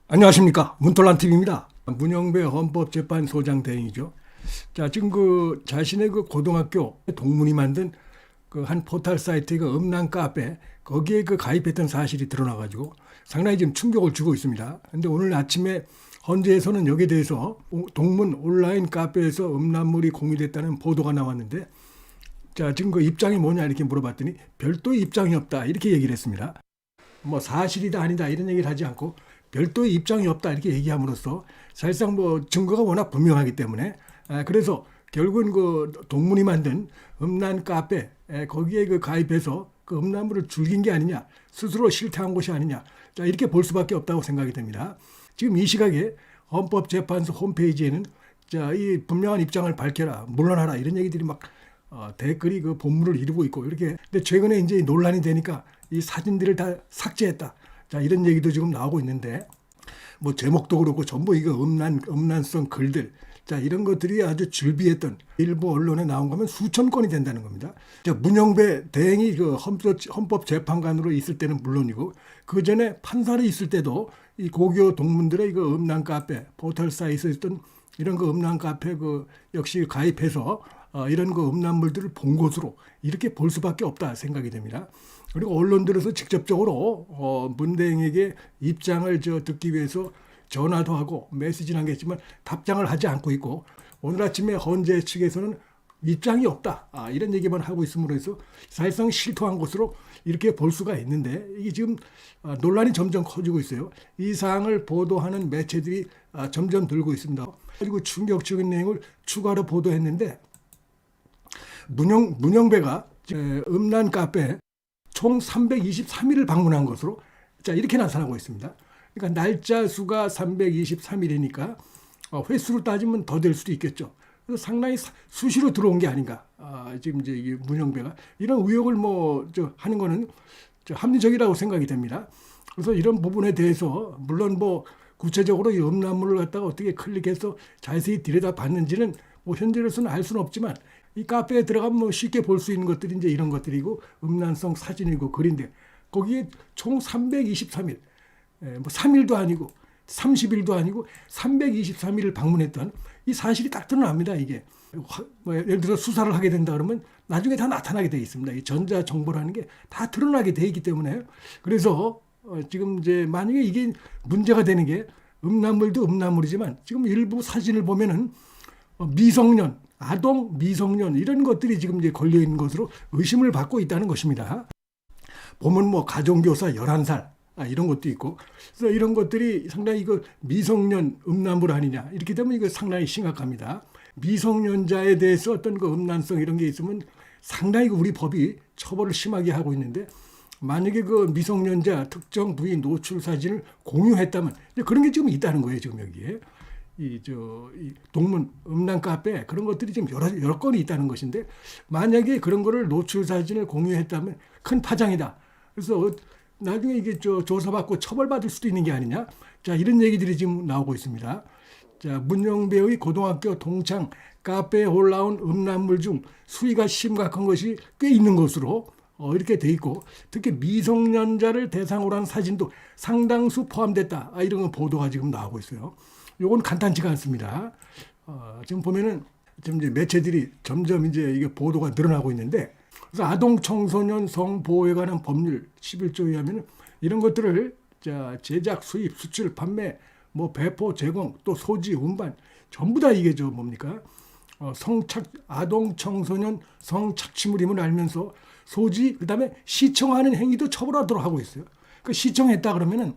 안녕하십니까. 문톨란TV입니다. 문영배 헌법재판소장 대행이죠. 자, 지금 자신의 고등학교 동문이 만든 한 포털 사이트의 음란 카페, 거기에 가입했던 사실이 드러나가지고 상당히 지금 충격을 주고 있습니다. 근데 오늘 아침에 헌재에서는 여기에 대해서 동문 온라인 카페에서 음란물이 공유됐다는 보도가 나왔는데, 자, 지금 입장이 뭐냐 이렇게 물어봤더니 별도의 입장이 없다 이렇게 얘기를 했습니다. 뭐 사실이다 아니다 이런 얘기를 하지 않고 별도의 입장이 없다 이렇게 얘기함으로써 사실상 증거가 워낙 분명하기 때문에, 그래서 결국은 동문이 만든 음란 카페, 거기에 가입해서 음란물을 즐긴 게 아니냐, 스스로 실태한 것이 아니냐, 자 이렇게 볼 수밖에 없다고 생각이 됩니다. 지금 이 시각에 헌법재판소 홈페이지에는 자 이 분명한 입장을 밝혀라, 물러나라 이런 얘기들이 막 댓글이 본문을 이루고 있고 이렇게. 근데 최근에 이제 논란이 되니까 이 사진들을 다 삭제했다. 자 이런 얘기도 지금 나오고 있는데, 뭐 제목도 그렇고 전부 이거 음란성 글들, 자 이런 것들이 아주 즐비했던 일부 언론에 나온 거면 수천 건이 된다는 겁니다. 자, 문영배 대행이 헌법재판관으로 있을 때는 물론이고 그 전에 판사로 있을 때도 이 고교 동문들의 음란 카페 포털 사이트에 있던 이런 음란 카페 역시 가입해서 이런 음란물들을 본 것으로 이렇게 볼 수밖에 없다 생각이 됩니다. 그리고 언론들에서 직접적으로 문 대행에게 입장을 듣기 위해서 전화도 하고 메시지는 하겠지만 답장을 하지 않고 있고, 오늘 아침에 헌재 측에서는 입장이 없다 이런 얘기만 하고 있음으로 해서 사실상 실토한 것으로 이렇게 볼 수가 있는데, 이게 지금 논란이 점점 커지고 있어요. 이 사항을 보도하는 매체들이 점점 늘고 있습니다. 그리고 충격적인 내용을 추가로 보도했는데, 문영배가 음란 카페 총 323일을 방문한 것으로 자 이렇게 나타나고 있습니다. 그러니까 날짜 수가 323일이니까 횟수로 따지면 더 될 수도 있겠죠. 그래서 상당히 수시로 들어온 게 아닌가. 지금 이제 이게 문영배가 이런 의혹을 하는 거는 합리적이라고 생각이 됩니다. 그래서 이런 부분에 대해서 물론 구체적으로 이 음란물을 갖다가 어떻게 클릭해서 자세히 들여다봤는지는 현재로서는 알 수는 없지만, 이 카페에 들어가면 쉽게 볼 수 있는 것들이 이제 이런 것들이고 음란성 사진이고 글인데, 거기에 총 323일, 3일도 아니고 30일도 아니고 323일을 방문했던 이 사실이 딱 드러납니다. 이게 예를 들어 수사를 하게 된다 그러면 나중에 다 나타나게 되어 있습니다. 이 전자 정보라는 게 다 드러나게 되어 있기 때문에, 그래서 지금 이제 만약에 이게 문제가 되는 게 음란물도 음란물이지만 지금 일부 사진을 보면은 미성년, 아동, 미성년 이런 것들이 지금 이제 걸려 있는 것으로 의심을 받고 있다는 것입니다. 보면 가정교사 11살 이런 것도 있고, 그래서 이런 것들이 상당히 미성년 음란물 아니냐 이렇게 되면 이거 상당히 심각합니다. 미성년자에 대해서 어떤 음란성 이런 게 있으면 상당히 우리 법이 처벌을 심하게 하고 있는데, 만약에 미성년자 특정 부위 노출 사진을 공유했다면 그런 게 지금 있다는 거예요. 지금 여기에 이 동문 음란 카페 그런 것들이 지금 여러 건이 있다는 것인데, 만약에 그런 거를 노출 사진을 공유했다면 큰 파장이다. 그래서 나중에 이게 조사받고 처벌받을 수도 있는 게 아니냐. 자 이런 얘기들이 지금 나오고 있습니다. 자, 문영배의 고등학교 동창 카페에 올라온 음란물 중 수위가 심각한 것이 꽤 있는 것으로 이렇게 돼 있고, 특히 미성년자를 대상으로 한 사진도 상당수 포함됐다 이런 보도가 지금 나오고 있어요. 요건 간단치가 않습니다. 지금 보면은 지금 이제 매체들이 점점 이제 이게 보도가 늘어나고 있는데, 그래서 아동 청소년 성보호에 관한 법률 11조에 의하면 이런 것들을 제작, 수입, 수출, 판매, 배포, 제공, 또 소지, 운반 전부 다 이게 뭡니까? 아동 청소년 성착취물임을 알면서 소지, 그다음에 시청하는 행위도 처벌하도록 하고 있어요. 시청했다 그러면은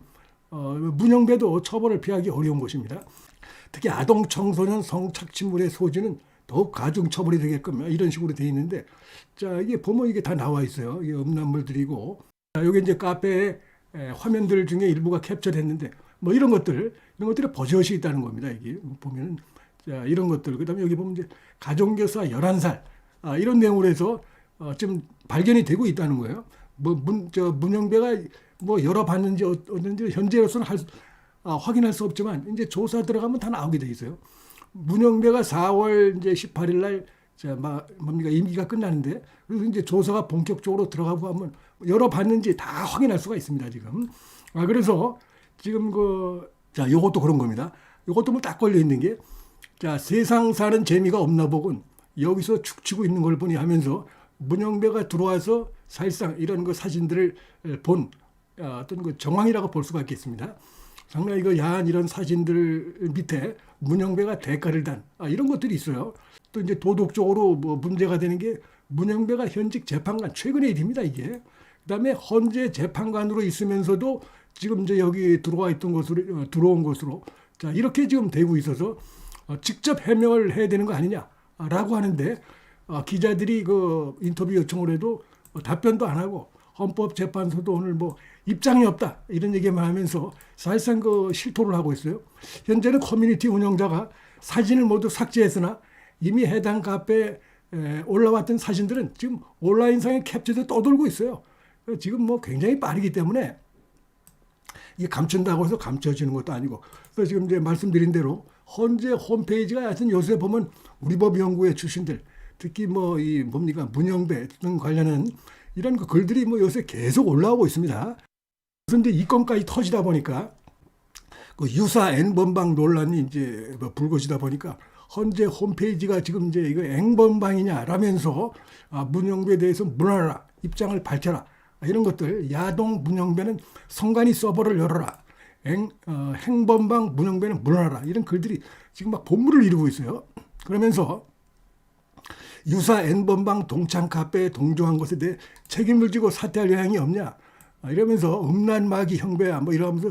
문영배도 처벌을 피하기 어려운 것입니다. 특히 아동 청소년 성착취물의 소지는 더욱 가중 처벌이 되게끔 이런 식으로 돼 있는데, 자 이게 보면 이게 다 나와 있어요. 이게 음란물들이고, 자 여기 이제 카페에 화면들 중에 일부가 캡처됐는데 이런 것들이 버젓이 있다는 겁니다. 이게 보면은 자 이런 것들, 그다음에 여기 보면 이제 가정교사 11살 이런 내용으로 해서 지금 발견이 되고 있다는 거예요. 문영배가 열어봤는지 어떤지 현재로서는 확인할 수 없지만 이제 조사 들어가면 다 나오게 돼 있어요. 문영배가 4월 이제 18일 날 임기가 끝나는데, 그래서 이제 조사가 본격적으로 들어가고 하면 열어봤는지 다 확인할 수가 있습니다 지금. 그래서 지금 자, 요것도 그런 겁니다. 요것도 뭐 딱 걸려 있는 게, 자, 세상 사는 재미가 없나 보군. 여기서 축치고 있는 걸 보니 하면서 문영배가 들어와서 사실상 이런 그 사진들을 본 어떤 그 정황이라고 볼 수가 있겠습니다. 상당히 그 야한 이런 사진들 밑에 문영배가 대가를 단 이런 것들이 있어요. 또 이제 도덕적으로 뭐 문제가 되는 게 문영배가 현직 재판관 최근의 일입니다, 이게. 그다음에 헌재 재판관으로 있으면서도 지금 이제 여기 들어온 것으로 자, 이렇게 지금 되고 있어서 직접 해명을 해야 되는 거 아니냐라고 하는데 기자들이 그 인터뷰 요청을 해도 답변도 안 하고 헌법재판소도 오늘 뭐 입장이 없다 이런 얘기만 하면서 사실상 그 실토를 하고 있어요. 현재는 커뮤니티 운영자가 사진을 모두 삭제했으나 이미 해당 카페에 올라왔던 사진들은 지금 온라인상에 캡처돼 떠돌고 있어요. 지금 뭐 굉장히 빠르기 때문에 이게 감춘다고 해서 감춰지는 것도 아니고, 그래서 지금 이제 말씀드린 대로 헌재 홈페이지가 하여튼 요새 보면 우리법연구회 출신들, 특히 뭐 이 뭡니까 문영배 등 관련한 이런 그 글들이 뭐 요새 계속 올라오고 있습니다. 그래서 이제 이 건까지 터지다 보니까 그 유사 N번방 논란이 이제 뭐 불거지다 보니까 헌재 홈페이지가 지금 이제 이거 N번방이냐라면서 문영배에 대해서 물어라, 입장을 밝혀라. 이런 것들, 야동 문영배는 성관이 서버를 열어라, 행범방 문영배는 물러나라, 이런 글들이 지금 막 본물을 이루고 있어요. 그러면서 유사 N번방 동창 카페에 동조한 것에 대해 책임을 지고 사퇴할 의향이 없냐 이러면서 음란마귀 형배야 뭐 이러면서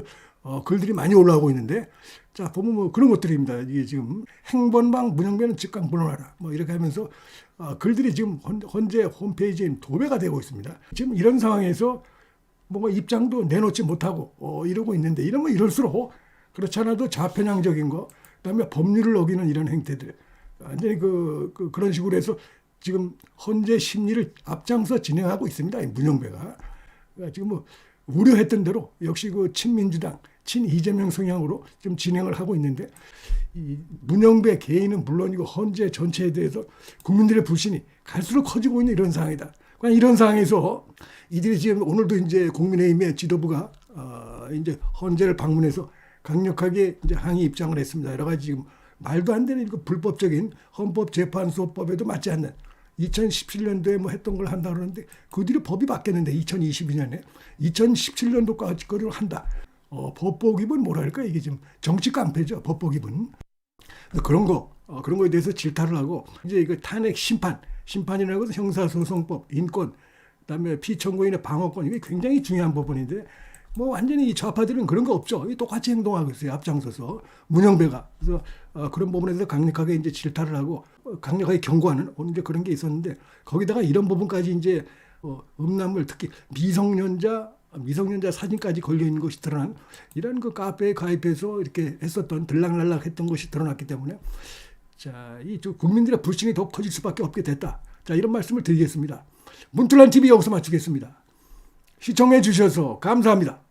글들이 많이 올라오고 있는데, 자 보면 뭐 그런 것들입니다. 이게 지금 행범방 문영배는 즉각 물러나라 뭐 이렇게 하면서 글들이 지금 헌재 홈페이지에 도배가 되고 있습니다. 지금 이런 상황에서 뭔가 입장도 내놓지 못하고 이러고 있는데, 이러면 이럴수록 그렇지 않아도 좌편향적인 거, 그다음에 법률을 어기는 이런 행태들, 완전히 그런 식으로 해서 지금 헌재 심리를 앞장서 진행하고 있습니다. 이 문영배가. 그러니까 지금 뭐 우려했던 대로 역시 그 친민주당, 친이재명 성향으로 좀 진행을 하고 있는데, 이 문영배 개인은 물론이고 헌재 전체에 대해서 국민들의 불신이 갈수록 커지고 있는 이런 상황이다. 그러니까 이런 상황에서 이들이 지금 오늘도 이제 국민의힘의 지도부가 이제 헌재를 방문해서 강력하게 이제 항의 입장을 했습니다. 여러 가지 지금 말도 안 되는 그 불법적인 헌법재판소법에도 맞지 않는 2017년도에 뭐 했던 걸 한다 그러는데, 그 뒤로 법이 바뀌었는데 2022년에 2017년도까지 거를 한다. 법복입은 뭐랄까, 이게 지금 정치 깡패죠, 법복입은. 그런 거에 대해서 질타를 하고, 이제 이거 탄핵 심판이라고 해서 형사소송법, 인권, 그다음에 피청구인의 방어권, 이게 굉장히 중요한 부분인데, 뭐 완전히 이 좌파들은 그런 거 없죠. 똑같이 행동하고 있어요, 앞장서서 문영배가. 그래서 그런 부분에서 강력하게 이제 질타를 하고 강력하게 경고하는 이제 그런 게 있었는데, 거기다가 이런 부분까지 이제 음란물, 특히 미성년자 사진까지 걸려 있는 것이 드러난 이런 그 카페에 가입해서 이렇게 했었던 들락날락했던 것이 드러났기 때문에, 자, 이 국민들의 불신이 더 커질 수밖에 없게 됐다. 자, 이런 말씀을 드리겠습니다. 문틀란 TV 여기서 마치겠습니다. 시청해 주셔서 감사합니다.